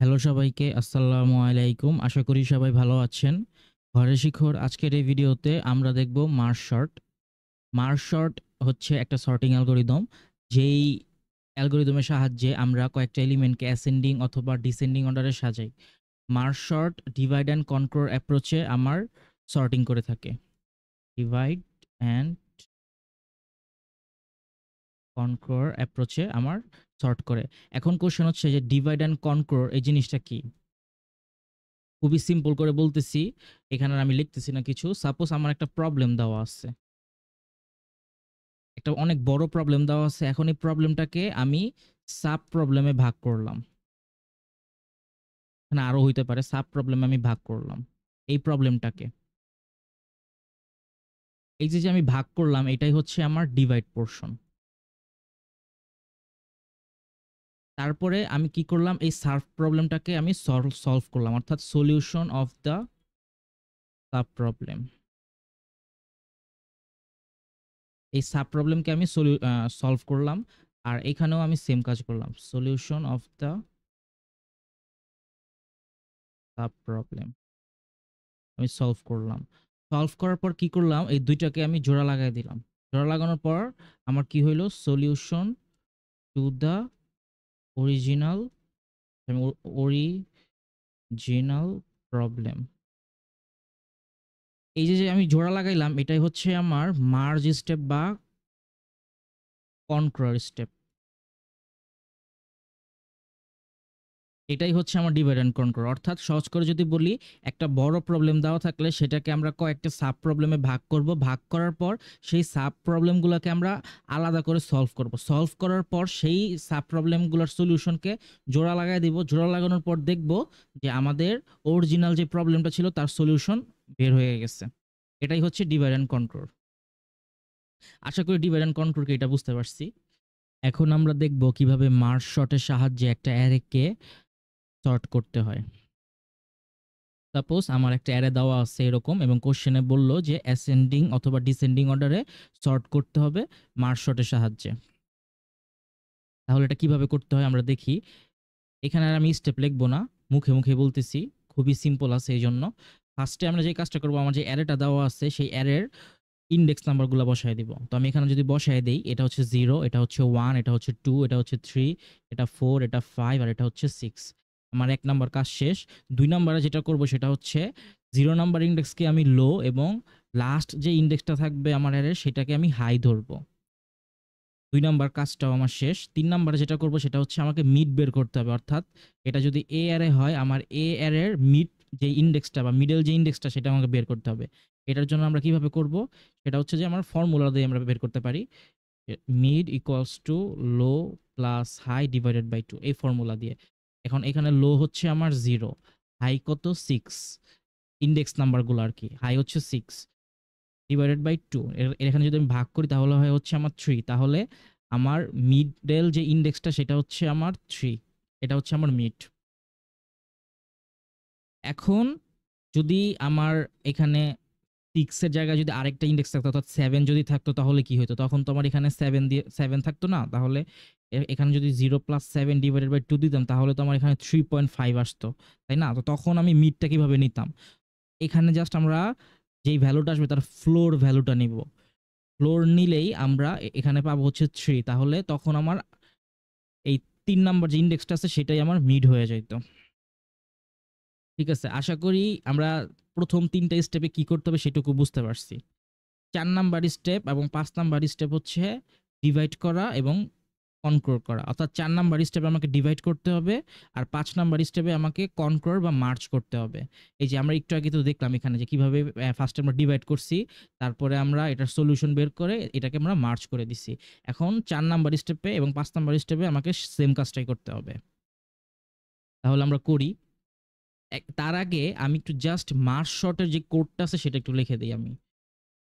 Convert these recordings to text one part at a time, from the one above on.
Hello সবাইকে, আসসালামু আলাইকুম। আশা করি সবাই ভালো আছেন। ঘরে শিখর আজকের এই ভিডিওতে আমরা দেখব মার্জ সর্ট। মার্জ সর্ট হচ্ছে একটা সর্টিং অ্যালগরিদম, যেই অ্যালগরিদমের সাহায্যে আমরা কয়েকটা এলিমেন্টকে অ্যাসেন্ডিং অথবা ডিসেন্ডিং অর্ডারে সাজাই। Merge sort divide and conquer অ্যাপ্রোচে আমার সর্টিং করে থাকে। ডিভাইড অ্যান্ড কনক্যুর অ্যাপ্রোচে আমার সর্ট করে। এখন কোশ্চেন হচ্ছে যে ডিভাইড অ্যান্ড কনক্যুর এই জিনিসটা কি? খুবই সিম্পল করে বলতেছি, এখানে আর আমি লিখতেছি না কিছু। সাপোজ আমার একটা প্রবলেম দেওয়া আছে। একটা অনেক বড় প্রবলেম দেওয়া আছে। এখন এই প্রবলেমটাকে আমি সাব প্রবলেমে ভাগ করলাম। এখানে আরো হইতে পারে, সাব প্রবলেমে আমি ভাগ করলাম এই প্রবলেমটাকে। এই যে আমি ভাগ করলাম, এটাই হচ্ছে আমার ডিভাইড পোরশন। তারপরে আমি কি করলাম, এই সাব প্রবলেমটাকে আমি সলভ করলাম, অর্থাৎ solution of the sub problem. এই সাব প্রবলেমকে আমি সলভ করলাম। আর এখানেও আমি সেম কাজ করলাম, solution of the sub problem আমি সলভ করলাম। সলভ করার পর কি করলাম, এই দুইটাকে আমি জোড়া লাগাই দিলাম। জোড়া লাগানোর পর আমার কি হইল, solution to the original original problem. এই যে আমি জোড়া লাগাইলাম, এটাই হচ্ছে আমার মার্জ স্টেপ বা কনক্রর স্টেপ। এটাই হচ্ছে আমার ডিভাইড অ্যান্ড কনক্যুর। অর্থাৎ সহজ করে যদি বলি, একটা বড় প্রবলেম দেওয়া থাকলে সেটাকে আমরা কয়েকটা সাব প্রবলেমে ভাগ করব। ভাগ করার পর সেই সাব প্রবলেমগুলোকে আমরা আলাদা করে সলভ করব। সলভ করার পর সেই সাব প্রবলেমগুলোর সলিউশনকে জোড়া লাগায় দিব। জোড়া লাগানোর পর দেখব যে আমাদের অরিজিনাল যে প্রবলেমটা ছিল তার সলিউশন বের হয়ে গেছে। এটাই হচ্ছে ডিভাইড অ্যান্ড কনক্যুর। আশা করি ডিভাইড অ্যান্ড কনক্যুরকে এটা বুঝতে পারছি। এখন আমরা দেখব কিভাবে মার্জ সর্টের সাহায্যে একটা অ্যারেকে সর্ট করতে হয়। সাপোজ আমার একটা অ্যারে দেওয়া আছে এরকম, এবং কোশ্চেনে বলল যে অ্যাসেন্ডিং অথবা ডিসেন্ডিং অর্ডারে সর্ট করতে হবে মার্জ সর্টের সাহায্যে। তাহলে এটা কিভাবে করতে হয় আমরা দেখি। এখানে আর আমি স্টেপ লিখবো না, মুখে মুখে বলতেছি, খুবই সিম্পল আছে। এই জন্য ফার্স্টে আমরা যে কাজটা করবো, আমার যে অ্যারেটা দেওয়া আছে সেই অ্যারের ইন্ডেক্স নাম্বারগুলো বসায় দিব। তো আমি এখানে যদি বসায় দেই, এটা হচ্ছে 0, এটা হচ্ছে 1, এটা হচ্ছে 2, এটা হচ্ছে 3, এটা 4, এটা 5, আর এটা হচ্ছে 6। আমার 1 নাম্বার কাজ শেষ। 2 নাম্বারে যেটা করব সেটা হচ্ছে 0 নাম্বার ইন্ডেক্সকে আমি লো এবং লাস্ট যে ইন্ডেক্সটা থাকবে আমার অ্যারের সেটাকে আমি হাই ধরবো। 2 নাম্বার কাজটাও আমার শেষ। 3 নাম্বারে যেটা করব সেটা হচ্ছে আমাকে মিড বের করতে হবে। অর্থাৎ এটা যদি এ অ্যারে হয়, আমার এ অ্যারের মিড যে ইন্ডেক্সটা বা মিডল যে ইন্ডেক্সটা সেটা আমাকে বের করতে হবে। এটার জন্য আমরা কিভাবে করব? সেটা হচ্ছে যে আমার ফর্মুলা দিয়ে আমরা বের করতে পারি। Mid equals to low plus high divided by 2, এই ফর্মুলা দিয়ে। এখন এখানে লো হচ্ছে আমার 0, হাই কত 6, ইন্ডেক্স নাম্বারগুলো আর কি। হাই হচ্ছে 6 ডিভাইডেড বাই 2, এখানে যদি আমি ভাগ করি তাহলে হয় হচ্ছে আমার 3। তাহলে আমার মিডল যে ইন্ডেক্সটা সেটা হচ্ছে আমার 3, এটা হচ্ছে আমার মিড। এখন যদি আমার এখানে 6 এর জায়গায় যদি আরেকটা ইন্ডেক্স থাকতো, অর্থাৎ 7 যদি থাকতো, তাহলে কি হতো? তখন তো আমার এখানে 7 দিয়ে 7 থাকতো না। তাহলে এখানে যদি 0 প্লাস 7 ডিভাইডেড বাই 2 দিতাম তাহলে তো আমার এখানে 3.5 আসতো, তাই না? তো তখন আমি মিডটা কিভাবে নিতাম? এখানে জাস্ট আমরা যেই ভ্যালুটা আসবে তার ফ্লোর ভ্যালুটা নিব। ফ্লোর নিলেই আমরা এখানে পাবো হচ্ছে 3। তাহলে তখন আমার এই 3 নাম্বার যে ইন্ডেক্সটা আছে সেটাই আমার মিড হয়ে যাইত। ঠিক আছে? আশা করি আমরা প্রথম ৩ টা স্টেপে কি করতে হবে সেটুকু বুঝতে পারছি। ৪ নাম্বার স্টেপ এবং ৫ নাম্বার স্টেপ হচ্ছে ডিভাইড করা এবং কনক্যুর করা। অর্থাৎ ৪ নাম্বার স্টেপে আমাকে ডিভাইড করতে হবে, আর ৫ নাম্বার স্টেপে আমাকে কনক্যুর বা মার্জ করতে হবে। এই যে আমরা একটু আগে তো দেখলাম এখানে যে কিভাবে ফার্স্টে আমরা ডিভাইড করছি, তারপরে আমরা এটার সলিউশন বের করে এটাকে আমরা মার্জ করে দিছি। এখন ৪ নাম্বার স্টেপে এবং ৫ নাম্বার স্টেপে আমাকে সেম কাজটাই করতে হবে। তাহলে আমরা করি। তার আগে আমি একটু জাস্ট মার্জ সর্টের যে কোডটা আছে সেটা একটু লিখে দেই আমি।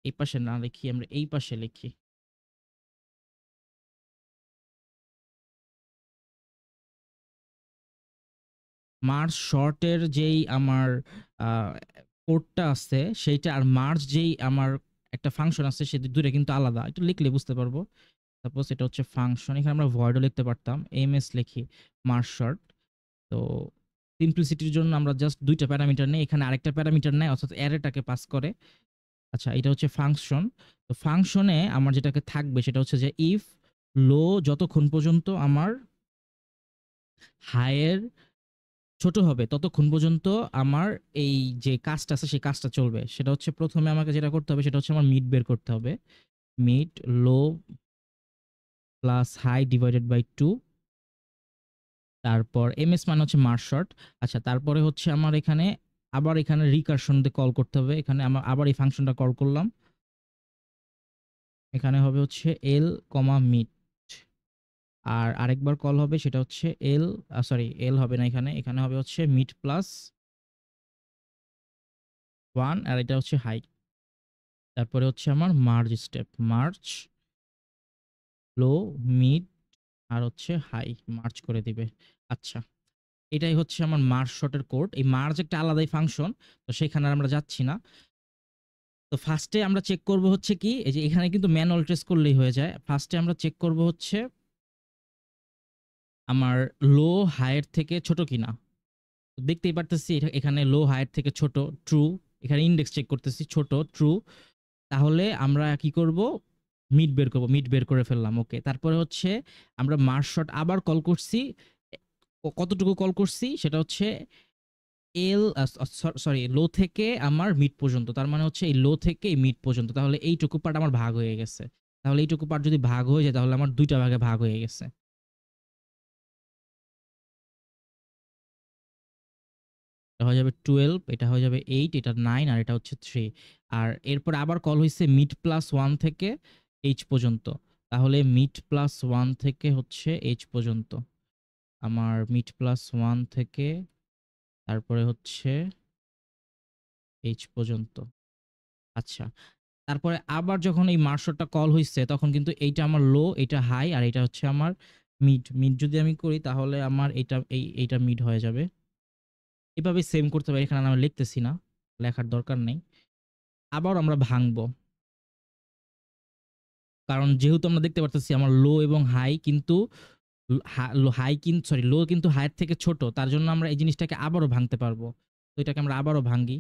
এই পাশে না লিখি, আমরা এই পাশে লিখি। মার্জ শর্টের যেই আমার আ কোডটা আছে সেইটা, আর মার্জ যেই আমার একটা ফাংশন আছে, সে ২ টা কিন্তু আলাদা। একটু লিখলে বুঝতে পারবো। সাপোজ এটা হচ্ছে ফাংশন। এখানে আমরা ভয়েডও লিখতে পারতাম। এমএস লিখি মার্জ শর্ট। তো সিম্পলিসিটির জন্য আমরা জাস্ট ২ টা প্যারামিটার নেই। এখানে আরেকটা প্যারামিটার নেয় অর্থাৎ অ্যারেটাকে পাস করে। আচ্ছা এটা হচ্ছে ফাংশন। তো ফাংশনে আমার যেটাকে থাকবে সেটা হচ্ছে যে ইফ লো যতক্ষণ পর্যন্ত আমার হাই এর ছোট হবে ততক্ষণ পর্যন্ত আমার এই যে কাজটা আছে সেই কাজটা চলবে। সেটা হচ্ছে ১ম এ আমাকে যেটা করতে হবে সেটা হচ্ছে আমার মিড বের করতে হবে। Mid low plus high divided by 2, তারপর এমএস মানে হচ্ছে মার্জ শর্ট। আচ্ছা তারপরে হচ্ছে আমার এখানে আবার এখানে রিকারশন দিয়ে কল করতে হবে। এখানে আমার আবার এই ফাংশনটা কল করলাম। এখানে হবে হচ্ছে এল কমা মিড। আর আরেকবার কল হবে সেটা হচ্ছে এল সরি এল হবে না এখানে। এখানে হবে হচ্ছে মিড প্লাস 1 আর এটা হচ্ছে হাই। তারপরে হচ্ছে আমার মার্জ স্টেপ। মার্জ লো, মিড আর হচ্ছে হাই মার্জ করে দিবে। আচ্ছা, এটাই হচ্ছে আমার মার্জ শর্টের কোড। এই মার্জ একটা আলাদাই ফাংশন। তো সেখানে আর আমরা যাচ্ছি না। তো ফার্স্টে আমরা চেক করব হচ্ছে কি এই যে এখানে কিন্তু ম্যানুয়াল ট্রেস করলেই হয়ে যায়। ফার্স্টে আমরা চেক করব হচ্ছে আমার লো হাইয়ের থেকে ছোট কিনা। তো দেখতেই পারতেছি এখানে লো হাইয়ের থেকে ছোট, ট্রু। এখানে ইনডেক্স চেক করতেছি ছোট, ট্রু। তাহলে আমরা কি করব? মিড বের করব। মিড বের করে ফেললাম। ওকে। তারপরে হচ্ছে আমরা মার্জ শর্ট আবার কল করছি। এ কতটুকু কল করছি? সেটা হচ্ছে এল সরি লো থেকে আমার মিড পর্যন্ত। তার মানে হচ্ছে এই লো থেকে এই মিড পর্যন্ত। তাহলে এইটুকু পার্ট আমার ভাগ হয়ে গেছে। তাহলে এইটুকু পার্ট যদি ভাগ হয়ে যায় তাহলে আমার ২ টা ভাগে ভাগ হয়ে গেছে। এটা হয়ে যাবে 12, এটা হয়ে যাবে 8, এটা 9 আর এটা হচ্ছে 3। আর এরপরে আবার কল হইছে মিড প্লাস 1 থেকে h পর্যন্ত। তাহলে মিড প্লাস 1 থেকে হচ্ছে h পর্যন্ত। আমার মিড প্লাস 1 থেকে তারপরে হচ্ছে h পর্যন্ত। আচ্ছা। তারপরে আবার যখন এই মার্শলটা কল হইছে তখন কিন্তু এইটা আমার লো, এইটা হাই আর এটা হচ্ছে আমার মিড। মিড যদি আমি করি তাহলে আমার এইটা মিড হয়ে যাবে। এভাবে সেম করতে পারি। এখানে আমি লিখতেছি না। লেখার দরকার নেই। আবার আমরা ভাঙবো। কারণ যেহেতু আমরা দেখতে পারতেছি আমার লো এবং হাই কিন্তু হাই কিন্তু সরি লো কিন্তু হাইয়ের থেকে ছোট। তার জন্য আমরা এই জিনিসটাকে আবারও ভাঙতে পারবো। তো এটাকে আমরা আবারও ভাঙি।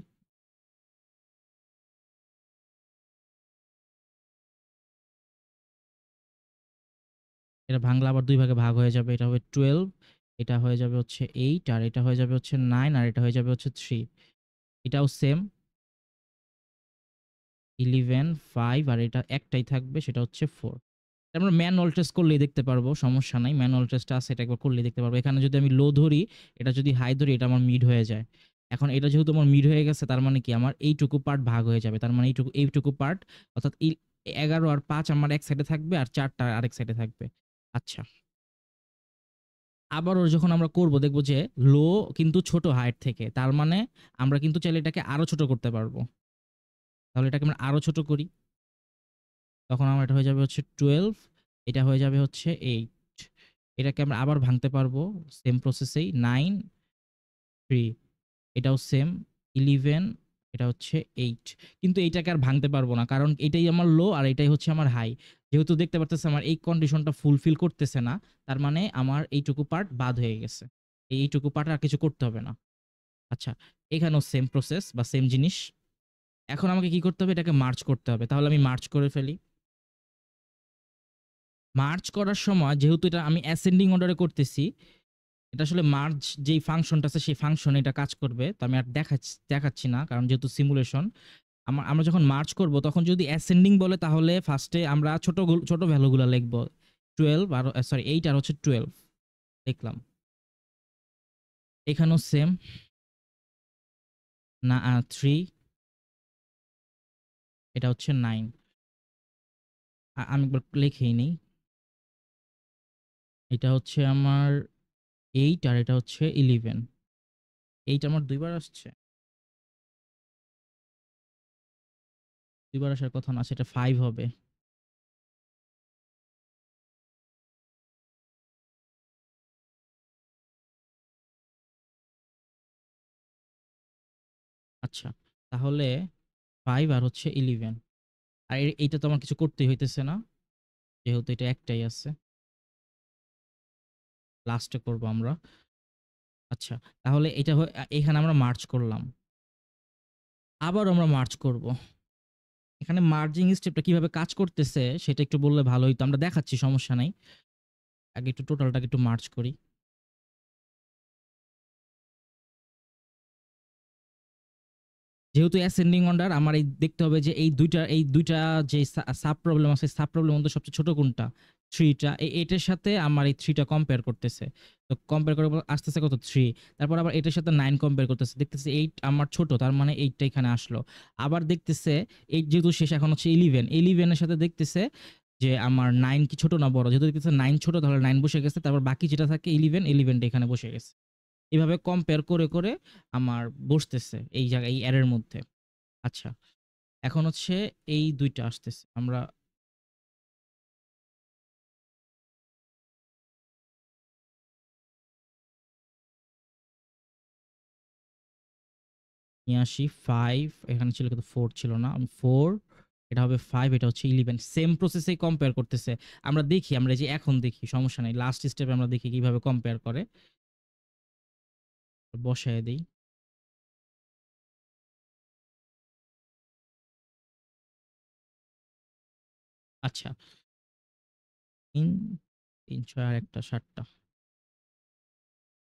এটা ভাঙলে আবার ২ ভাগে ভাগ হয়ে যাবে। এটা হবে 12, এটা হয়ে যাবে হচ্ছে 8 আর এটা হয়ে যাবে হচ্ছে 9 আর এটা হয়ে যাবে হচ্ছে 3। এটাও সেম 11, 5 আর এটা একটাই থাকবে সেটা হচ্ছে 4। আমরা ম্যানুয়াল টেস্ট করলেই দেখতে পারবো। সমস্যা নাই। ম্যানুয়াল টেস্টটা আছে এটা একবার করলেই দেখতে পারবো। এখানে যদি আমি লো ধরি, এটা যদি হাই ধরি এটা আমার মিড হয়ে যায়। এখন এটা যেহেতু আমার মিড হয়ে গেছে তার মানে কি আমার এইটুকু পার্ট ভাগ হয়ে যাবে। তার মানে এইটুকু পার্ট অর্থাৎ 11 আর ৫ আমার এক সাইডে থাকবে আর ৪ টা আরেক সাইডে থাকবে। আচ্ছা। আবারও যখন আমরা করব দেখব যে লো কিন্তু ছোট হাইট থেকে। তার মানে আমরা কিন্তু চাইলে এটাকে আরো ছোট করতে পারবো। তাহলে এটাকে আমরা আরো ছোট করি। তখন আমার এটা হয়ে যাবে হচ্ছে 12, এটা হয়ে যাবে হচ্ছে 8। এটাকে আমরা আবার ভাঙতে পারবো সেম প্রসেসেই 9, 3 এটাও সেম 11, এটা হচ্ছে 8। কিন্তু এইটাকে আর ভাঙতে পারবো না। কারণ এটাই আমার লো আর এটাই হচ্ছে আমার হাই। যেহেতু দেখতে পারতেছি আমার এই কন্ডিশনটা ফুলফিল করতেছে না, তার মানে আমার এইটুকু পার্ট বাদ হয়ে গেছে। এইটুকু পার্ট আর কিছু করতে হবে না। আচ্ছা, এখানেও সেম প্রসেস বা সেম জিনিস। এখন আমাকে কি করতে হবে? এটাকে মার্জ করতে হবে। তাহলে আমি মার্জ করে ফেলি। মার্জ করার সময় যেহেতু এটা আমি অ্যাসেন্ডিং অর্ডারে করতেছি, এটা আসলে মার্জ যেই ফাংশনটা আছে সেই ফাংশনে এটা কাজ করবে। তো আমি আর দেখাচ্ছি না। কারণ যেহেতু সিমুলেশন। আমরা যখন মার্জ করব তখন যদি অ্যাসেন্ডিং বলে তাহলে ফার্স্টে আমরা ছোট ভ্যালুগুলা লিখব। 12 আর সরি 8 আর হচ্ছে 12 লিখলাম। এখানেও সেম না 3 এটা হচ্ছে 9। আমি একবার লিখেই নেই। এটা হচ্ছে আমার 8 আর এটা হচ্ছে 11। 8 আমার ২ বার আসছে। ২ বার আসার কথা না, সেটা 5 হবে। আচ্ছা, তাহলে 5 আর হচ্ছে 11। আর এইটা তো আমার কিছু করতেই হইতেছে না। যেহেতু এটা একটাই আছে। লাস্টে করব আমরা। আচ্ছা, তাহলে এটা এখানে আমরা মার্জ করলাম। আবার আমরা মার্জ করব। এখানে মার্জিং স্টেপটা কিভাবে কাজ করতেছে সেটা একটু বললে ভালো হইতো। আমরা দেখাচ্ছি, সমস্যা নাই। আগে একটু টোটালটাকে একটু মার্জ করি। যেহেতু অ্যাসেন্ডিং অর্ডার, আমার এই দেখতে হবে যে এই দুইটা যে সাব প্রবলেম আছে, সাব প্রবলেমের মধ্যে সবচেয়ে ছোট কোনটা? 3 টা। এটার সাথে আমার এই 3 টা কম্পেয়ার করতেছে। তো কম্পেয়ার করার পর আসতেছে কত? 3। তারপর আবার এটার সাথে 9 কম্পেয়ার করতেছে। দেখতেছে 8 আমার ছোট, তার মানে 8 টা এখানে আসলো। আবার দেখতেছে 8 যেহেতু শেষ, এখন হচ্ছে 11। 11 এর সাথে দেখতেছে যে আমার 9 কি ছোট না বড়? যেহেতু দেখতেছে 9 ছোট, তাহলে 9 বসে গেছে। তারপর বাকি যেটা থাকে 11, 11 টা এখানে বসে গেছে। এভাবে কম্পেয়ার করে আমার বসতেছে এই জায়গায়, এই অ্যারের মধ্যে। আচ্ছা, এখন হচ্ছে এই ২ টা আসতেছে। আমরা নিয়ে আসি 5, এখানে ছিল কিন্তু 4 ছিল না। আমি 4, এটা হবে 5, এটা হচ্ছে 11। সেম প্রসেসেই কম্পেয়ার করতেছে। আমরা দেখি, আমরা এই যে এখন দেখি, সমস্যা নাই। লাস্ট স্টেপে আমরা দেখি কিভাবে কম্পেয়ার করে। বসায় দেই। আচ্ছা, ৩, ৩, ৬ আর একটা ৭ টা।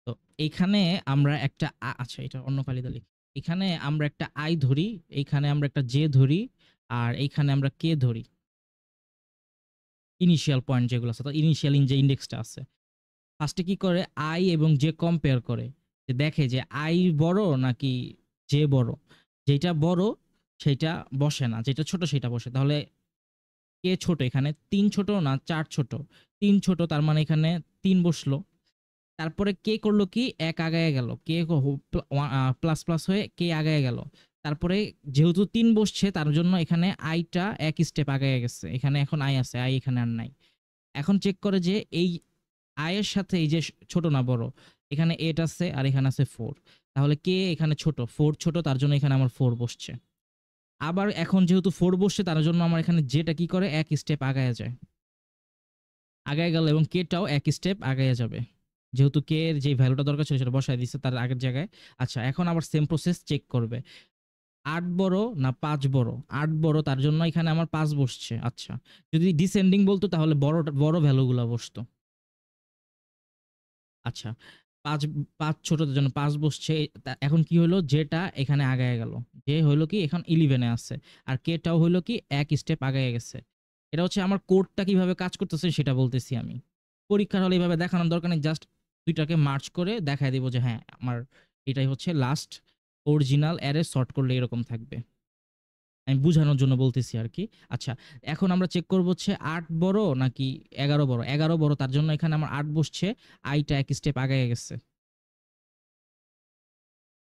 তো এইখানে আমরা একটা আচ্ছা, এটা অন্য কালিদা লিখি। এখানে আমরা একটা I ধরি, এইখানে আমরা একটা J ধরি, আর এইখানে আমরা K ধরি। ইনিশিয়াল পয়েন্ট যেগুলো আছে, ইনিশিয়াল যে ইন্ডেক্সটা আছে। ফার্স্টে কি করে? আই এবং জে কম্পেয়ার করে। যে দেখে যে আই বড় নাকি জে বড়। যেটা বড় সেইটা বসে না, যেটা ছোট সেটা বসে। তাহলে কে ছোট? এখানে ৩ ছোট না ৪ ছোট? ৩ ছোট, তার মানে এখানে ৩ বসলো। তারপরে কে করলো কি? ১ আগায়া গেল। কে প্লাস, প্লাস হয়ে কে আগায়া গেল। তারপরে যেহেতু ৩ বসছে, তার জন্য এখানে আইটা ১ স্টেপ আগায়া গেছে। এখানে এখন আই আছে, আই এখানে আর নাই। এখন চেক করে যে এই আই এর সাথে এই যে ছোট না বড়? এখানে 8 আছে আর এখানে আছে 4। তাহলে কে এখানে ছোট? 4 ছোট, তার জন্য এখানে আমার 4 বসছে। আবার এখন যেহেতু 4 বসছে, তার জন্য আমার এখানে যেটা কি করে? ১ স্টেপ আগায়া যায়। আগায়া গেল এবং কে টাও ১ স্টেপ আগায়া যাবে। যেহেতু কে এর যে ভ্যালুটা দরকার ছিল সেটা বসায় দিচ্ছে তার আগের জায়গায়। আচ্ছা, এখন আবার সেম প্রসেস চেক করবে। ৮ বড় না ৫ বড়? ৮ বড়, তার জন্য এখানে আমার 5 বসছে। আচ্ছা, যদি ডিসেন্ডিং বলতো তাহলে বড় ভ্যালুগুলা বসতো। আচ্ছা, ৫ ছোটদের জন্য ৫ বসছে। এখন কি হইলো? যেটা এখানে আগায়া গেল। যে হইলো কি এখন 11 এ আছে। আর কে টাও হইলো কি ১ স্টেপ আগায়া গেছে। এটা হচ্ছে আমার কোডটা কিভাবে কাজ করতেছে সেটা বলতেছি আমি। পরীক্ষার হলে এভাবে দেখানোর দরকার নেই। জাস্ট ২ টাকে মার্জ করে দেখায় দিব যে হ্যাঁ, আমার এটাই হচ্ছে লাস্ট অরিজিনাল অ্যারে, সর্ট করলে এরকম থাকবে। আমি বুঝানোর জন্য বলতেছি আরকি। আচ্ছা, এখন আমরা চেক করব হচ্ছে ৮ বড় নাকি ১১ বড়? ১১ বড়, তার জন্য এখানে আমার ৮ বসছে। আইটা ১ স্টেপ আগায়া গেছে।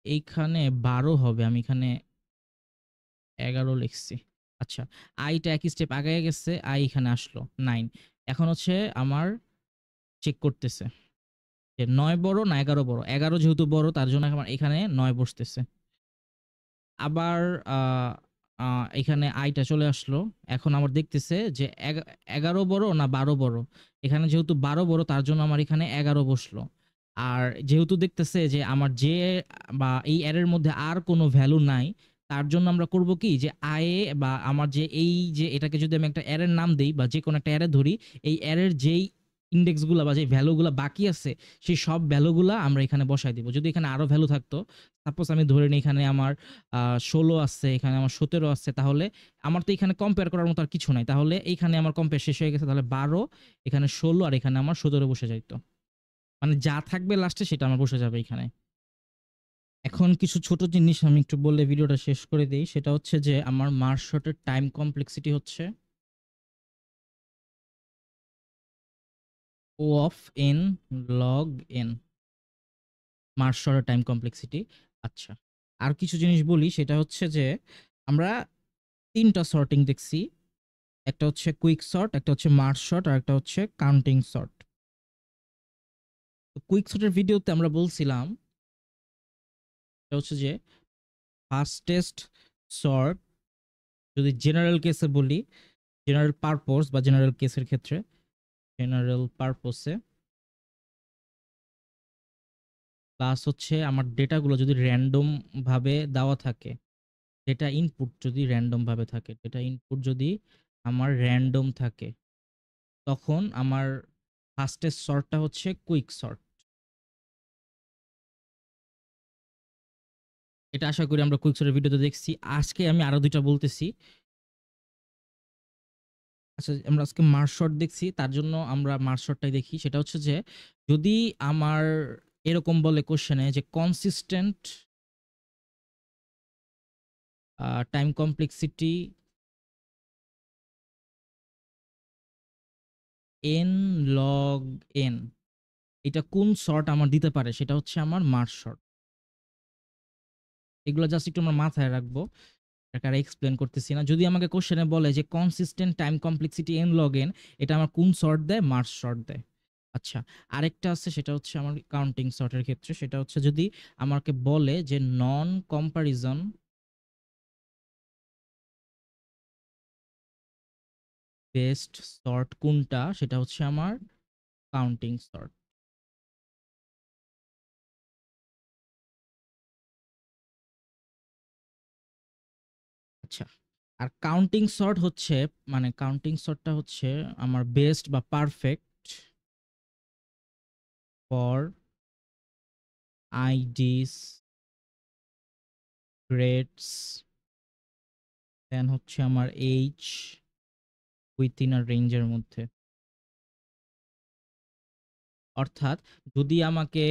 এইখানে ১২ হবে। আমি এখানে ১১ লিখছি। আচ্ছা, টা এক স্টেপ আগায়া গেছে। এখানে আসলো ৯। এখন হচ্ছে আমার চেক করতেছে যে ৯ বড় না ১১ বড়? ১১ যেহেতু বড়, তার জন্য আমার এখানে ৯ বসতেছে। আবার আ আ এখানে টা চলে আসলো। এখন আমার দেখতেছে যে ১১ বড় না ১২ বড়? এখানে যেহেতু ১২ বড়, তার জন্য আমার এখানে ১১ বসলো। আর যেহেতু দেখতেছে যে আমার যে বা এই অ্যারের মধ্যে আর কোনো ভ্যালু নাই, তার জন্য আমরা করব কি? যে বা আমার যে এই যে এটাকে যদি আমি একটা অ্যারের নাম দেই বা যেকোনো একটা অ্যারে ধরি, এই অ্যারের যেই ইনডেক্স গুলা বা যে ভ্যালু গুলা বাকি আছে, সেই সব ভ্যালু গুলা আমরা এখানে বসায় দিব। যদি এখানে আরো ভ্যালু থাকতো, সাপোজ আমি ধরে নিই এখানে আমার ১৬ আছে, এখানে আমার ১৭ আছে, তাহলে আমার তো এখানে কম্পেয়ার করার মতো আর কিছু নাই। তাহলে এইখানে আমার কম্পেয়ার শেষ হয়ে গেছে। তাহলে ১২, এখানে ১৬ আর এখানে আমার ১৭ বসে যাইত। মানে যা থাকবে লাস্টে সেটা আমার বসে যাবে এখানে। এখন কিছু ছোট জিনিস আমি একটু বলে ভিডিওটা শেষ করে দেই। সেটা হচ্ছে যে আমার মার্জ শর্টের টাইম কমপ্লেক্সিটি হচ্ছে O of n log n, merge শর্টের টাইম কমপ্লেক্সিটি। আচ্ছা, আর কিছু জিনিস বলি, সেটা হচ্ছে যে আমরা ৩ টা সর্টিং দেখছি। একটা হচ্ছে কুইক সর্ট, একটা হচ্ছে মার্জ শর্ট, আর একটা হচ্ছে কাউন্টিং সর্ট। তো কুইক সর্টের ভিডিওতে আমরা বলছিলাম এটা হচ্ছে যে ফাস্টেস্ট সর্ট, যদি জেনারেল কেসে বলি, জেনারেল পারপোজ বা জেনারেল কেসের ক্ষেত্রে, জেনারেল পারপোসে প্লাস হচ্ছে আমার ডেটাগুলো যদি র‍্যান্ডম ভাবে দেওয়া থাকে, ডেটা ইনপুট যদি র‍্যান্ডম ভাবে থাকে, ডেটা ইনপুট যদি আমার র‍্যান্ডম থাকে, তখন আমার ফাস্টেস্ট সর্টটা হচ্ছে কুইক সর্ট। এটা আশা করি আমরা কুইক সর্টের ভিডিওতে দেখছি। আজকে আমি আরো ২ টা বলতেছি। আচ্ছা, আমরা আজকে মার্জ সর্ট দেখছি, তার জন্য আমরা মার্জ সর্টটাই দেখি। সেটা হচ্ছে যে, যদি আমার এরকম বলে কোয়েশ্চেনে যে consistent time complexity n log n, এটা কোন সর্ট আমার দিতে পারে? সেটা হচ্ছে আমার মার্জ সর্ট। এগুলো জাস্ট একটু আমরা মাথায় রাখবো। এটাকে আর এক্সপ্লেন করতেছি না। যদি আমাকে কোয়েশ্চেনে বলে যে consistent time complexity n log n, এটা আমার কোন সর্ট দেয়? মার্জ সর্ট দেয়। আচ্ছা, আরেকটা আছে, সেটা হচ্ছে আমার কাউন্টিং সর্টের ক্ষেত্রে। সেটা হচ্ছে যদি আমাকে বলে যে নন কম্পারিজন বেস্ট সর্ট কোনটা? সেটা হচ্ছে আমার কাউন্টিং সর্ট। আচ্ছা, আর কাউন্টিং সর্ট হচ্ছে, মানে কাউন্টিং সর্টটা হচ্ছে আমার বেস্ট বা পারফেক্ট ফর আইডিস, গ্রেডস, দেন হচ্ছে আমার এইজ উইথিন আ রেঞ্জের মধ্যে। অর্থাৎ যদি আমাকে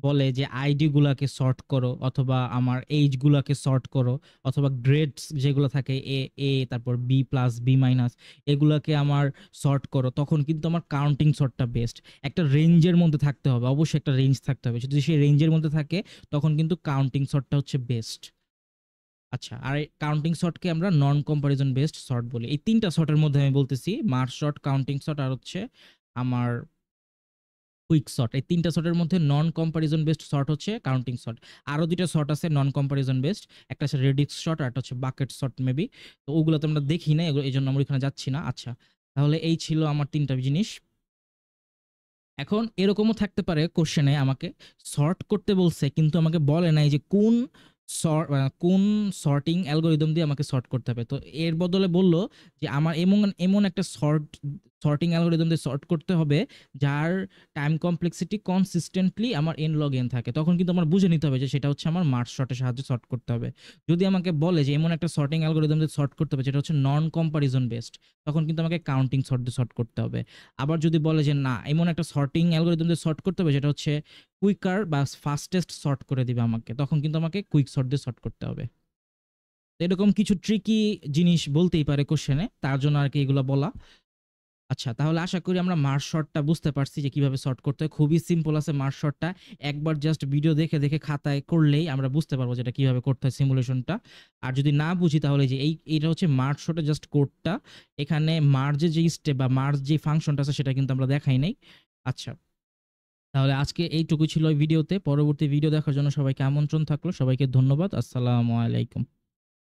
বলে যে আইডি গুলাকে সর্ট করো, অথবা আমার এইজ গুলাকে সর্ট করো, অথবা গ্রেডস যেগুলো থাকে এ এ তারপর বি প্লাস বি মাইনাস, এগুলাকে আমার সর্ট করো, তখন কিন্তু আমার কাউন্টিং সর্টটা বেস্ট। একটা রেঞ্জের মধ্যে থাকতে হবে, অবশ্যই একটা রেঞ্জ থাকতে হবে। যদি সেই রেঞ্জের মধ্যে থাকে, তখন কিন্তু কাউন্টিং সর্টটা হচ্ছে বেস্ট। আচ্ছা, আর এই কাউন্টিং সর্টকে আমরা নন কম্পারিজন বেসড সর্ট বলি। এই ৩ টা সর্টের মধ্যে আমি বলতেছি মার্জ সর্ট, কাউন্টিং সর্ট আর হচ্ছে আমার কুইক সর্ট। এই ৩ টা সর্টের মধ্যে নন কম্পারিজন বেসড সর্ট হচ্ছে কাউন্টিং সর্ট। আরো ২ টা সর্ট আছে নন কম্পারিজন বেসড। একটা হচ্ছে রেডিক্স সর্ট আর একটা হচ্ছে বাকেট সর্ট মেবি। তো ওগুলো তো আমরা দেখি না, এজন্য আমরা ওইখানে যাচ্ছি না। আচ্ছা, তাহলে এই ছিল আমার ৩ টা জিনিস। এখন এরকমও থাকতে পারে কোশ্চেনে আমাকে সর্ট করতে বলছে, কিন্তু আমাকে বলে নাই যে কোন সর্টিং অ্যালগরিদম দিয়ে আমাকে সর্ট করতে হবে। তো এর বদলে বলল যে আমার এমন এমন একটা সর্টিং অ্যালগরিদম দিয়ে সর্ট করতে হবে যার টাইম কমপ্লেক্সিটি কনসিস্টেন্টলি আমার n log n থাকে। তখন কিন্তু আমার বুঝে নিতে হবে যে সেটা হচ্ছে আমার মার্জ সর্টের সাহায্যে সর্ট করতে হবে। যদি আমাকে বলে যে এমন একটা সর্টিং অ্যালগরিদম দিয়ে সর্ট করতে হবে যেটা হচ্ছে নন কম্পারিজন বেসড, তখন কিন্তু আমাকে কাউন্টিং সর্ট দিয়ে সর্ট করতে হবে। আবার যদি বলে যে না, এমন একটা সর্টিং অ্যালগরিদম দিয়ে সর্ট করতে হবে যেটা হচ্ছে কুইকার বা ফাস্টেস্ট সর্ট করে দিবে আমাকে, তখন কিন্তু আমাকে কুইক সর্ট দিয়ে সর্ট করতে হবে। তো এরকম কিছু ট্রিকি জিনিস বলতেই পারে কোশ্চেনে, তার জন্য আর কি এগুলো বলা। আচ্ছা, তাহলে আশা করি আমরা মার্জ সর্টটা বুঝতে পারছি যে কিভাবে সর্ট করতে হয়। খুবই সিম্পল আছে মার্জ সর্টটা। একবার জাস্ট ভিডিও দেখে দেখে খাতায় করলেই আমরা বুঝতে পারবো যে এটা কিভাবে করতে হয় সিমুলেশনটা। আর যদি না বুঝি তাহলে যে এইটা হচ্ছে মার্জ সর্টের জাস্ট কোডটা। এখানে মার্জের যে স্টেপ বা মার্জ যে ফাংশনটা আছে সেটা কিন্তু আমরা দেখাই নাই। আচ্ছা, তাহলে আজকে এইটুকু ছিল এই ভিডিওতে। পরবর্তী ভিডিও দেখার জন্য সবাইকে আমন্ত্রণ থাকলো। সবাইকে ধন্যবাদ। আসসালামু আলাইকুম।